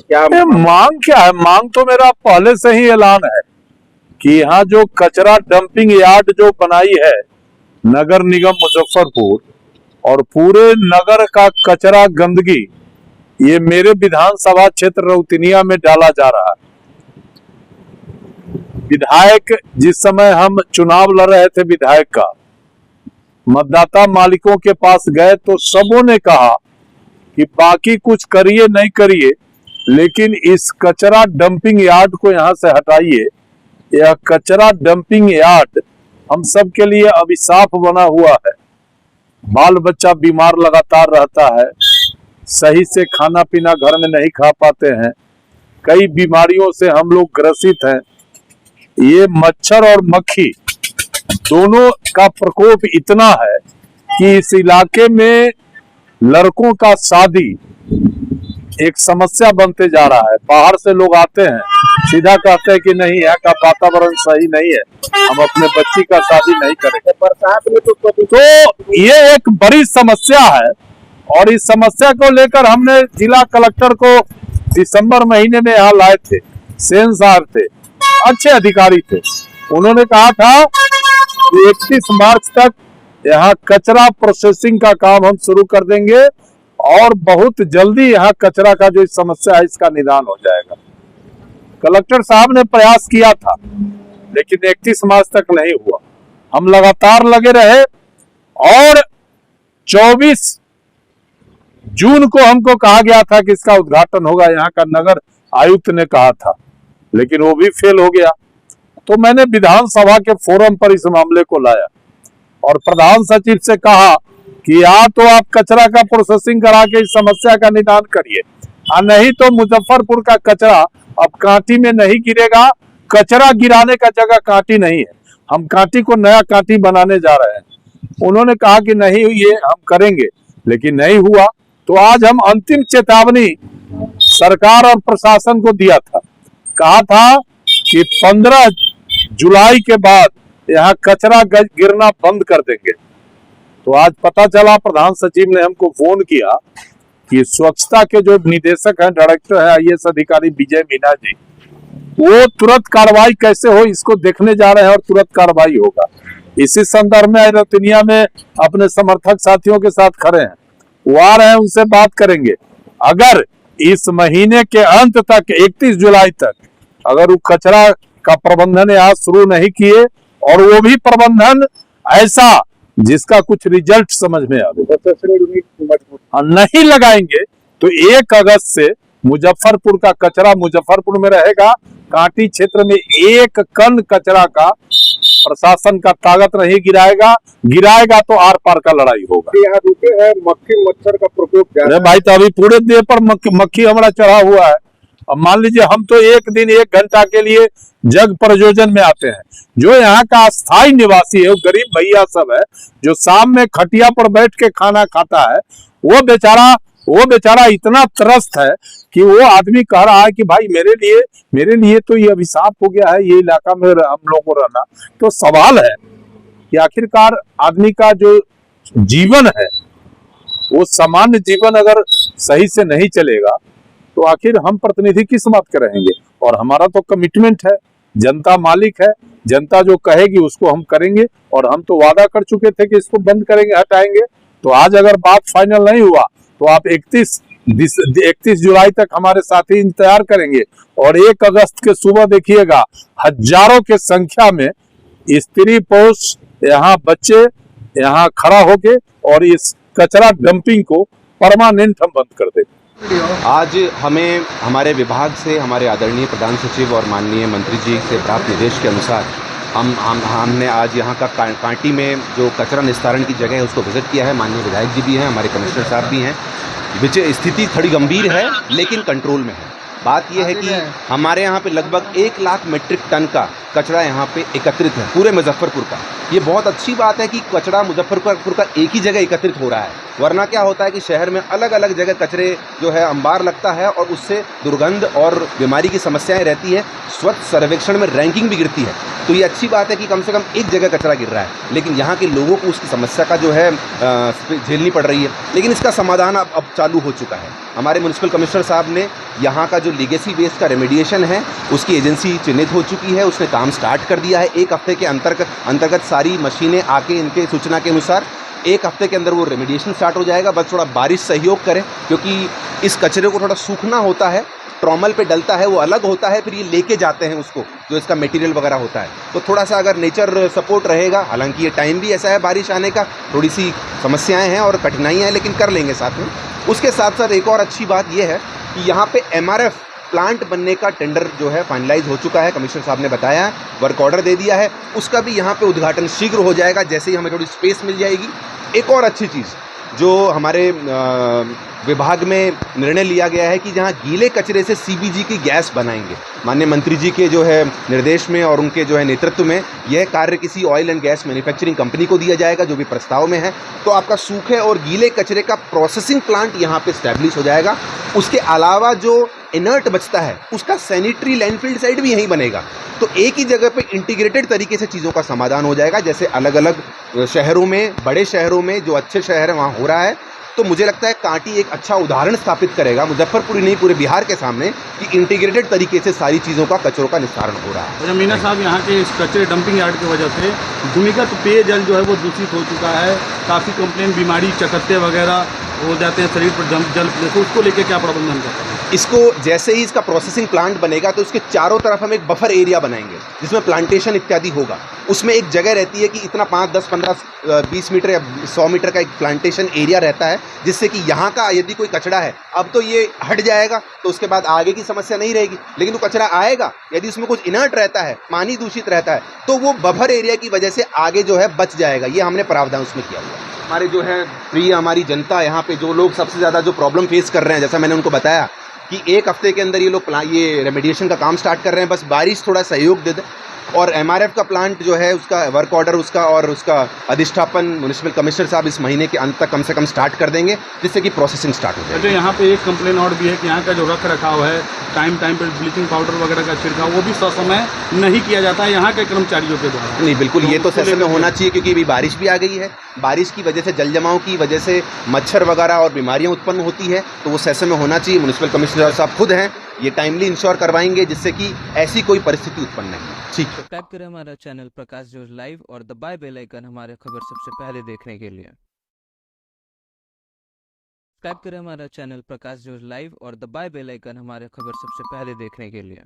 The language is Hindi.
क्या मांग क्या है? मांग तो मेरा पहले से ही ऐलान है कि यहाँ जो कचरा डंपिंग यार्ड जो बनाई है नगर निगम मुजफ्फरपुर, और पूरे नगर का कचरा गंदगी ये मेरे विधानसभा क्षेत्र रौतनिया में डाला जा रहा है। विधायक जिस समय हम चुनाव लड़ रहे थे विधायक का, मतदाता मालिकों के पास गए तो सबों ने कहा कि बाकी कुछ करिए नहीं करिए, लेकिन इस कचरा डंपिंग यार्ड को यहां से हटाइए। यह कचरा डंपिंग यार्ड हम सब के लिए अभिशाप बना हुआ है। बाल बच्चा बीमार लगातार रहता है, सही से खाना पीना घर में नहीं खा पाते हैं, कई बीमारियों से हम लोग ग्रसित हैं। ये मच्छर और मक्खी दोनों का प्रकोप इतना है कि इस इलाके में लड़कों का शादी एक समस्या बनते जा रहा है। बाहर से लोग आते हैं, सीधा कहते हैं कि नहीं यहाँ का वातावरण सही नहीं है, हम अपने बच्ची का शादी नहीं करेंगे। बरसात में तो ये एक बड़ी समस्या है, और इस समस्या को लेकर हमने जिला कलेक्टर को दिसंबर महीने में यहाँ लाए थे। सेन साहब थे, अच्छे अधिकारी थे। उन्होंने कहा था कि 31 मार्च तक यहाँ कचरा प्रोसेसिंग का काम हम शुरू कर देंगे और बहुत जल्दी यहाँ कचरा का जो समस्या है इसका निदान हो जाएगा। कलेक्टर साहब ने प्रयास किया था, लेकिन 31 मार्च तक नहीं हुआ। हम लगातार लगे रहे और 24 जून को हमको कहा गया था कि इसका उद्घाटन होगा, यहाँ का नगर आयुक्त ने कहा था, लेकिन वो भी फेल हो गया। तो मैंने विधानसभा के फोरम पर इस मामले को लाया और प्रधान सचिव से कहा कि या तो आप कचरा का प्रोसेसिंग करा के इस समस्या का निदान करिए, और नहीं तो मुजफ्फरपुर का कचरा अब कांटी में नहीं गिरेगा। कचरा गिराने का जगह कांटी नहीं है, हम कांटी को नया कांटी बनाने जा रहे हैं। उन्होंने कहा कि नहीं ये हम करेंगे, लेकिन नहीं हुआ। तो आज हम अंतिम चेतावनी सरकार और प्रशासन को दिया था, कहा था कि 15 जुलाई के बाद यहाँ कचरा गिरना बंद कर देंगे। तो आज पता चला, प्रधान सचिव ने हमको फोन किया कि स्वच्छता के जो निदेशक हैं, डायरेक्टर है IAS अधिकारी विजय मीना जी, वो तुरंत कार्रवाई कैसे हो इसको देखने जा रहे हैं और तुरंत कार्रवाई होगा। इसी संदर्भ में रौतनिया में अपने समर्थक साथियों के साथ खड़े हैं, वो आ रहे हैं, उनसे बात करेंगे। अगर इस महीने के अंत तक 31 जुलाई तक अगर वो कचरा का प्रबंधन यहाँ शुरू नहीं किए, और वो भी प्रबंधन ऐसा जिसका कुछ रिजल्ट समझ में आवे, नहीं लगाएंगे तो 1 अगस्त से मुजफ्फरपुर का कचरा मुजफ्फरपुर में रहेगा। कांटी क्षेत्र में एक कण कचरा का प्रशासन का ताकत नहीं गिराएगा तो आर पार का लड़ाई होगा। यहाँ रुके हैं, मक्खी मच्छर का प्रकोप ज्यादा भाई, तो अभी पूरे देह पर मक्खी हमारा चढ़ा हुआ है। अब मान लीजिए हम तो एक दिन 1 घंटा के लिए जग प्रयोजन में आते हैं। जो यहाँ का अस्थायी निवासी है, वो गरीब भैया सब है, जो शाम में खटिया पर बैठ के खाना खाता है, वो बेचारा इतना त्रस्त है कि वो आदमी कह रहा है कि भाई मेरे लिए तो ये अभिशाप हो गया है ये इलाका में हम लोगों को रहना। तो सवाल है कि आखिरकार आदमी का जो जीवन है वो सामान्य जीवन अगर सही से नहीं चलेगा तो आखिर हम प्रतिनिधि किस बात के रहेंगे। और हमारा तो कमिटमेंट है, जनता मालिक है, जनता जो कहेगी उसको हम करेंगे, और हम तो वादा कर चुके थे कि इसको बंद करेंगे, हटाएंगे। तो आज अगर बात फाइनल नहीं हुआ तो आप 31 जुलाई तक हमारे साथी इंतजार करेंगे, और 1 अगस्त के सुबह देखिएगा हजारों के संख्या में स्त्री पुरुष यहाँ बच्चे यहाँ खड़ा होके और इस कचरा डंपिंग को परमानेंट हम बंद कर देंगे। आज हमें हमारे विभाग से हमारे आदरणीय प्रधान सचिव और माननीय मंत्री जी से प्राप्त निर्देश के अनुसार हमने आज यहाँ का कांटी में जो कचरा निस्तारण की जगह है उसको विजिट किया है। माननीय विधायक जी भी हैं, हमारे कमिश्नर साहब भी हैं। स्थिति थोड़ी गंभीर है लेकिन कंट्रोल में है। बात यह है कि हमारे यहाँ पे लगभग 1 लाख मीट्रिक टन का कचरा यहाँ पे एकत्रित है पूरे मुजफ्फरपुर का। ये बहुत अच्छी बात है कि कचरा मुजफ्फरपुर का एक ही जगह एकत्रित हो रहा है, वरना क्या होता है कि शहर में अलग अलग जगह कचरे जो है अंबार लगता है और उससे दुर्गंध और बीमारी की समस्याएं रहती है। स्वच्छ सर्वेक्षण में रैंकिंग भी गिरती है। तो ये अच्छी बात है कि कम से कम एक जगह कचरा गिर रहा है, लेकिन यहाँ के लोगों को उसकी समस्या का जो है झेलनी पड़ रही है। लेकिन इसका समाधान अब चालू हो चुका है। हमारे म्युनिसिपल कमिश्नर साहब ने यहाँ का जो लीगेसी वेस्ट का रेमेडिएशन है उसकी एजेंसी चिन्हित हो चुकी है, उसने काम स्टार्ट कर दिया है। एक हफ्ते के अंतर्गत सारी मशीनें आके इनके सूचना के अनुसार एक हफ्ते के अंदर वो रेमेडिएशन स्टार्ट हो जाएगा। बस थोड़ा बारिश सहयोग करे, क्योंकि इस कचरे को थोड़ा सूखना होता है, ट्रॉमल पे डलता है, वो अलग होता है, फिर ये लेके जाते हैं उसको, जो इसका मटेरियल वगैरह होता है। तो थोड़ा सा अगर नेचर सपोर्ट रहेगा, हालांकि ये टाइम भी ऐसा है बारिश आने का, थोड़ी सी समस्याएं हैं और कठिनाइयाँ हैं, लेकिन कर लेंगे साथ में। उसके साथ साथ एक और अच्छी बात ये है कि यहाँ पे MRF प्लांट बनने का टेंडर जो है फाइनलाइज हो चुका है, कमिश्नर साहब ने बताया है, वर्क ऑर्डर दे दिया है। उसका भी यहाँ पे उद्घाटन शीघ्र हो जाएगा, जैसे ही हमें थोड़ी स्पेस मिल जाएगी। एक और अच्छी चीज़ जो हमारे विभाग में निर्णय लिया गया है कि जहाँ गीले कचरे से CBG की गैस बनाएंगे। माननीय मंत्री जी के जो है निर्देश में और उनके जो है नेतृत्व में यह कार्य किसी oil and gas manufacturing company को दिया जाएगा, जो भी प्रस्ताव में है। तो आपका सूखे और गीले कचरे का प्रोसेसिंग प्लांट यहाँ पे स्टैब्लिश हो जाएगा। उसके अलावा जो इनर्ट बचता है उसका सैनिटरी लैंडफिल साइट भी यहीं बनेगा। तो एक ही जगह पे इंटीग्रेटेड तरीके से चीज़ों का समाधान हो जाएगा, जैसे अलग अलग शहरों में, बड़े शहरों में जो अच्छे शहर हैं वहाँ हो रहा है। तो मुझे लगता है कांटी एक अच्छा उदाहरण स्थापित करेगा मुजफ्फरपुर ही नहीं पूरे बिहार के सामने कि इंटीग्रेटेड तरीके से सारी चीज़ों का कचरों का निस्तारण हो रहा है। अच्छा मीना साहब, यहाँ के इस कचरे डंपिंग यार्ड की वजह से भूमिगत पेयजल जो है वो दूषित हो चुका है। काफ़ी कंप्लेन, बीमारी, चकत्ते वगैरह हो जाते हैं शरीर पर जल, तो उसको लेके क्या प्रबंधन करते हैं? इसको जैसे ही इसका प्रोसेसिंग प्लांट बनेगा तो उसके चारों तरफ हम एक बफर एरिया बनाएंगे जिसमें प्लांटेशन इत्यादि होगा। उसमें एक जगह रहती है कि इतना 5, 10, 15, 20 मीटर या 100 मीटर का एक प्लांटेशन एरिया रहता है, जिससे कि यहाँ का यदि कोई कचरा है, अब तो ये हट जाएगा तो उसके बाद आगे की समस्या नहीं रहेगी। लेकिन वो कचरा आएगा, यदि उसमें कुछ इनर्ट रहता है, पानी दूषित रहता है, तो वो बफर एरिया की वजह से आगे जो है बच जाएगा। ये हमने प्रावधान उसमें किया हुआ है। हमारे जो है प्रिय हमारी जनता, यहाँ पे जो लोग सबसे ज़्यादा जो प्रॉब्लम फेस कर रहे हैं, जैसा मैंने उनको बताया कि एक हफ्ते के अंदर ये लोग ये रेमेडिएशन का काम स्टार्ट कर रहे हैं, बस बारिश थोड़ा सहयोग दे दे। और MRF का प्लांट जो है उसका वर्क ऑर्डर उसका अधिष्ठापन म्युनिसिपल कमिश्नर साहब इस महीने के अंत तक कम से कम स्टार्ट कर देंगे, जिससे कि प्रोसेसिंग स्टार्ट हो जाए। जो यहाँ पे एक कंप्लेन और भी है कि यहाँ का जो रख रखाव है, टाइम पर ब्लीचिंग पाउडर वगैरह का छिड़काव, वो भी ससमय नहीं किया जाता है यहाँ के कर्मचारियों के द्वारा। नहीं, बिल्कुल ये तो समय में होना चाहिए, क्योंकि अभी बारिश भी आ गई है। बारिश की वजह से, जल जमाव की वजह से मच्छर वगैरह और बीमारियां उत्पन्न होती है, तो वो समय में होना चाहिए। म्युनिसिपल कमिश्नर साहब खुद हैं, ये टाइमली इंश्योर करवाएंगे जिससे कि ऐसी कोई परिस्थिति उत्पन्न नहीं। ठीक है। सब्सक्राइब करें हमारा चैनल प्रकाश जोश लाइव और दबाए बेल आइकन हमारे खबर सबसे पहले देखने के लिए। सब्सक्राइब करें हमारा चैनल प्रकाश जोश लाइव और दबाए बेल आइकन हमारे खबर सबसे पहले देखने के लिए।